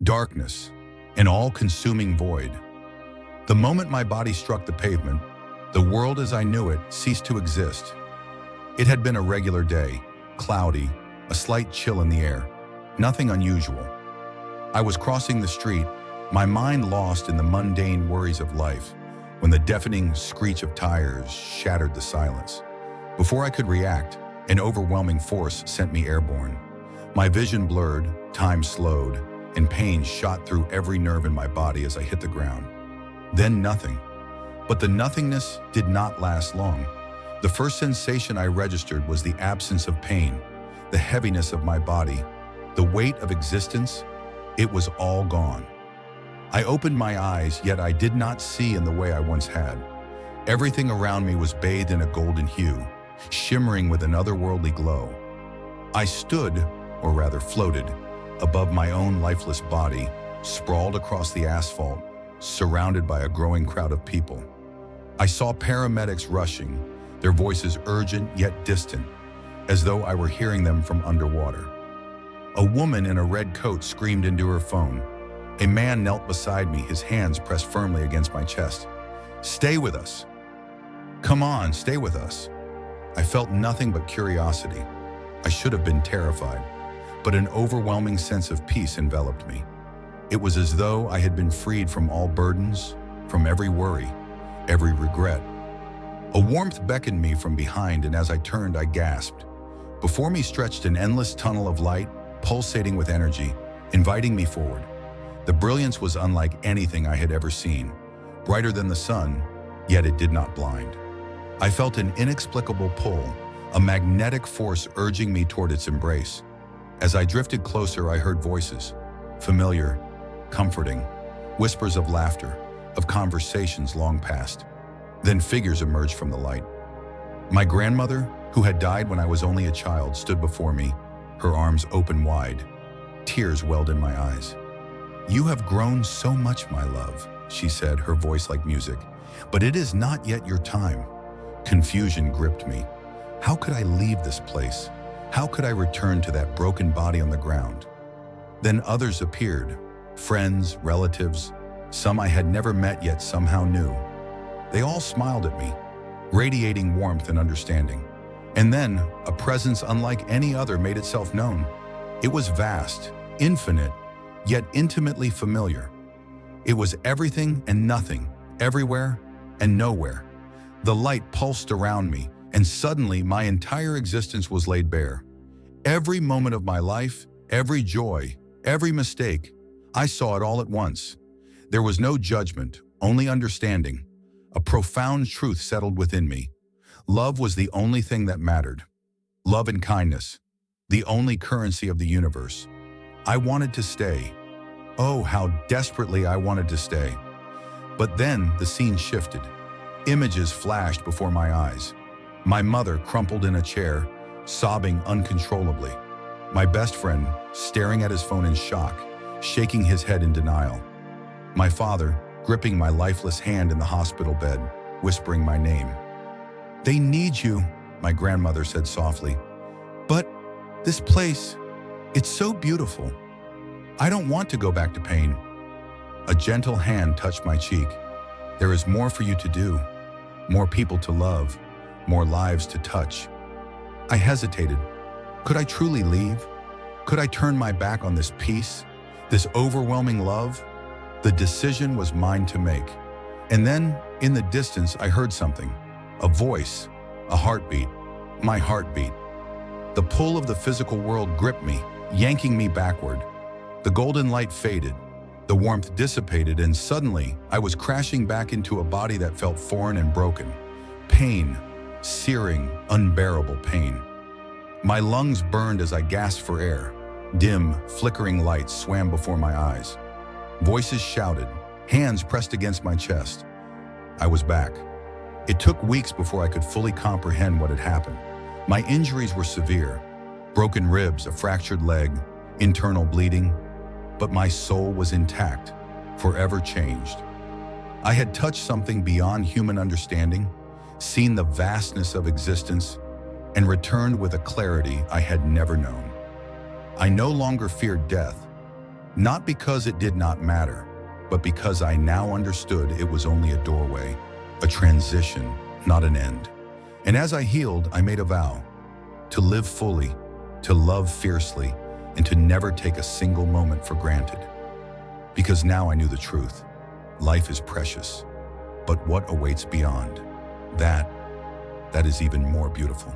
darkness, an all-consuming void. The moment my body struck the pavement, the world as I knew it ceased to exist. It had been a regular day, cloudy, a slight chill in the air, nothing unusual. I was crossing the street, my mind lost in the mundane worries of life, when the deafening screech of tires shattered the silence. Before I could react, an overwhelming force sent me airborne. My vision blurred, time slowed, and pain shot through every nerve in my body as I hit the ground. Then nothing. But the nothingness did not last long. The first sensation I registered was the absence of pain, the heaviness of my body, the weight of existence. It was all gone. I opened my eyes, yet I did not see in the way I once had. Everything around me was bathed in a golden hue, shimmering with an otherworldly glow. I stood, or rather floated, above my own lifeless body, sprawled across the asphalt, surrounded by a growing crowd of people. I saw paramedics rushing, their voices urgent yet distant, as though I were hearing them from underwater. A woman in a red coat screamed into her phone. A man knelt beside me, his hands pressed firmly against my chest. "Stay with us. Come on, stay with us." I felt nothing but curiosity. I should have been terrified, but an overwhelming sense of peace enveloped me. It was as though I had been freed from all burdens, from every worry, every regret. A warmth beckoned me from behind, and as I turned, I gasped. Before me stretched an endless tunnel of light, pulsating with energy, inviting me forward. The brilliance was unlike anything I had ever seen, brighter than the sun, yet it did not blind. I felt an inexplicable pull, a magnetic force urging me toward its embrace. As I drifted closer, I heard voices, familiar, comforting, whispers of laughter, of conversations long past. Then figures emerged from the light. My grandmother, who had died when I was only a child, stood before me, her arms open wide. Tears welled in my eyes. "You have grown so much, my love," she said, her voice like music. "But it is not yet your time." Confusion gripped me. How could I leave this place? How could I return to that broken body on the ground? Then others appeared, friends, relatives, some I had never met yet somehow knew. They all smiled at me, radiating warmth and understanding. And then a presence unlike any other made itself known. It was vast, infinite, yet intimately familiar. It was everything and nothing, everywhere and nowhere. The light pulsed around me, and suddenly my entire existence was laid bare. Every moment of my life, every joy, every mistake, I saw it all at once. There was no judgment, only understanding. A profound truth settled within me. Love was the only thing that mattered. Love and kindness, the only currency of the universe. I wanted to stay. Oh, how desperately I wanted to stay. But then the scene shifted. Images flashed before my eyes. My mother crumpled in a chair, sobbing uncontrollably. My best friend staring at his phone in shock, shaking his head in denial. My father gripping my lifeless hand in the hospital bed, whispering my name. "They need you," my grandmother said softly. "But this place, it's so beautiful. I don't want to go back to pain." A gentle hand touched my cheek. "There is more for you to do, more people to love, more lives to touch." I hesitated. Could I truly leave? Could I turn my back on this peace, this overwhelming love? The decision was mine to make. And then, in the distance, I heard something. A voice, a heartbeat, my heartbeat. The pull of the physical world gripped me, yanking me backward. The golden light faded, the warmth dissipated, and suddenly I was crashing back into a body that felt foreign and broken. Pain, searing, unbearable pain. My lungs burned as I gasped for air. Dim, flickering lights swam before my eyes. Voices shouted, hands pressed against my chest. I was back. It took weeks before I could fully comprehend what had happened. My injuries were severe. Broken ribs, a fractured leg, internal bleeding. But my soul was intact, forever changed. I had touched something beyond human understanding, seen the vastness of existence, and returned with a clarity I had never known. I no longer feared death. Not because it did not matter, but because I now understood it was only a doorway, a transition, not an end. And as I healed, I made a vow to live fully, to love fiercely, and to never take a single moment for granted. Because now I knew the truth. Life is precious, but what awaits beyond, that is even more beautiful.